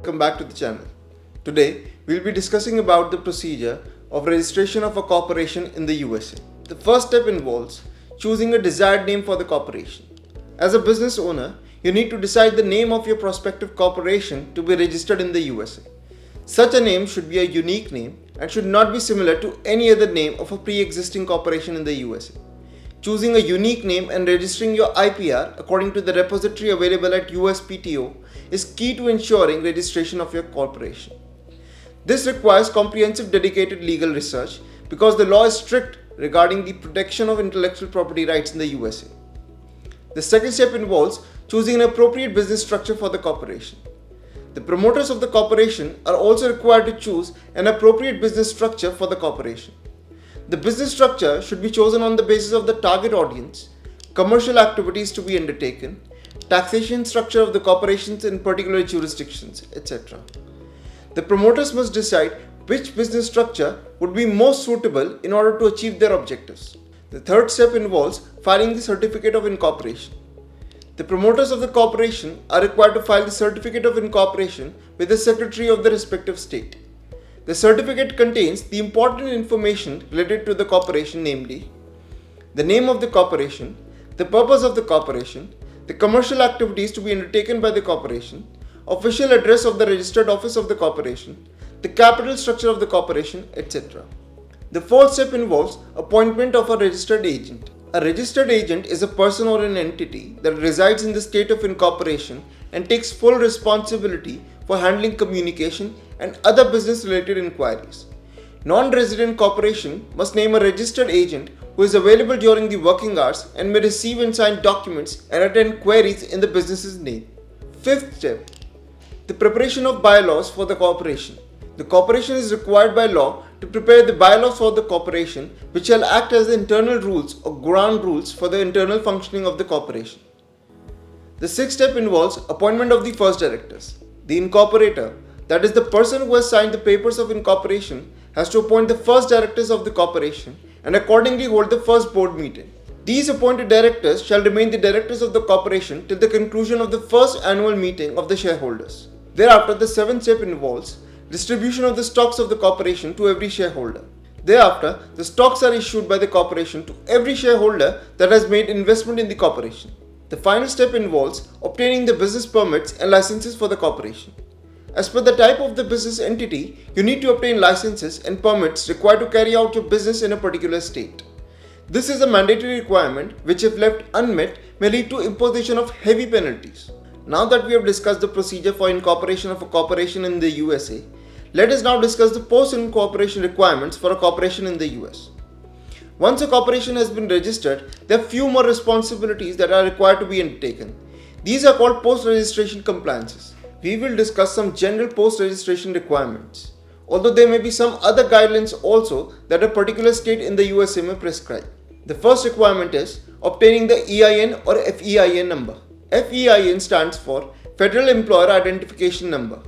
Welcome back to the channel. Today, we'll be discussing about the procedure of registration of a corporation in the USA. The first step involves choosing a desired name for the corporation. As a business owner, you need to decide the name of your prospective corporation to be registered in the USA. Such a name should be a unique name and should not be similar to any other name of a pre-existing corporation in the USA. Choosing a unique name and registering your IPR according to the repository available at USPTO is key to ensuring registration of your corporation. This requires comprehensive dedicated legal research because the law is strict regarding the protection of intellectual property rights in the USA. The second step involves choosing an appropriate business structure for the corporation. The promoters of the corporation are also required to choose an appropriate business structure for the corporation. The business structure should be chosen on the basis of the target audience, commercial activities to be undertaken, taxation structure of the corporations in particular jurisdictions, etc. The promoters must decide which business structure would be most suitable in order to achieve their objectives. The third step involves filing the certificate of incorporation. The promoters of the corporation are required to file the certificate of incorporation with the secretary of the respective state. The certificate contains the important information related to the corporation, namely the name of the corporation, the purpose of the corporation, the commercial activities to be undertaken by the corporation, official address of the registered office of the corporation, the capital structure of the corporation, etc. The fourth step involves appointment of a registered agent. A registered agent is a person or an entity that resides in the state of incorporation and takes full responsibility for handling communication and other business-related inquiries. Non-resident corporation must name a registered agent who is available during the working hours and may receive and sign documents and attend queries in the business's name. Fifth step, the preparation of bylaws for the corporation. The corporation is required by law to prepare the bylaws for the corporation, which shall act as the internal rules or ground rules for the internal functioning of the corporation. The sixth step involves appointment of the first directors. The incorporator, that is the person who has signed the papers of incorporation, has to appoint the first directors of the corporation and accordingly hold the first board meeting. These appointed directors shall remain the directors of the corporation till the conclusion of the first annual meeting of the shareholders. Thereafter, the seventh step involves distribution of the stocks of the corporation to every shareholder. Thereafter, the stocks are issued by the corporation to every shareholder that has made investment in the corporation. The final step involves obtaining the business permits and licenses for the corporation. As per the type of the business entity, you need to obtain licenses and permits required to carry out your business in a particular state. This is a mandatory requirement which, if left unmet, may lead to imposition of heavy penalties. Now that we have discussed the procedure for incorporation of a corporation in the USA, let us now discuss the post-incorporation requirements for a corporation in the US. Once a corporation has been registered, there are few more responsibilities that are required to be undertaken. These are called post-registration compliances. We will discuss some general post-registration requirements, although there may be some other guidelines also that a particular state in the USA may prescribe. The first requirement is obtaining the EIN or FEIN number. FEIN stands for Federal Employer Identification Number.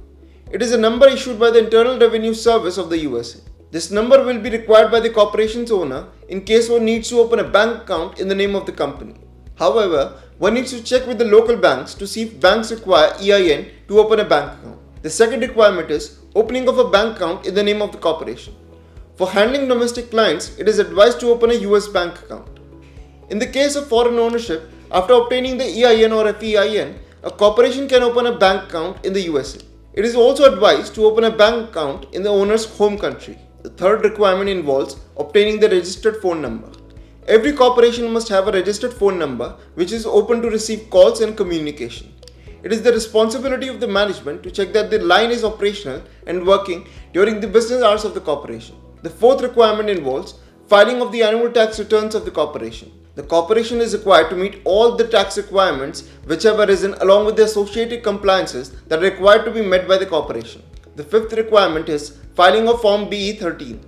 It is a number issued by the Internal Revenue Service of the USA. This number will be required by the corporation's owner in case one needs to open a bank account in the name of the company. However, one needs to check with the local banks to see if banks require EIN to open a bank account. The second requirement is opening of a bank account in the name of the corporation. For handling domestic clients, it is advised to open a US bank account. In the case of foreign ownership, after obtaining the EIN or FEIN, a corporation can open a bank account in the USA. It is also advised to open a bank account in the owner's home country. The third requirement involves obtaining the registered phone number. Every corporation must have a registered phone number which is open to receive calls and communication. It is the responsibility of the management to check that the line is operational and working during the business hours of the corporation. The fourth requirement involves filing of the annual tax returns of the corporation. The corporation is required to meet all the tax requirements which have arisen along with the associated compliances that are required to be met by the corporation. The fifth requirement is filing of Form BE13.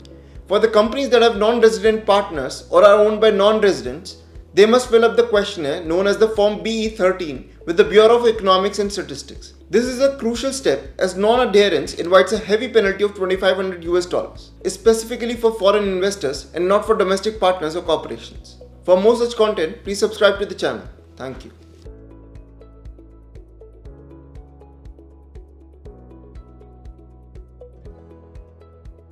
For the companies that have non-resident partners or are owned by non-residents, they must fill up the questionnaire known as the Form BE13 with the Bureau of Economics and Statistics. This is a crucial step as non-adherence invites a heavy penalty of $2,500 US, specifically for foreign investors and not for domestic partners or corporations. For more such content, please subscribe to the channel. Thank you.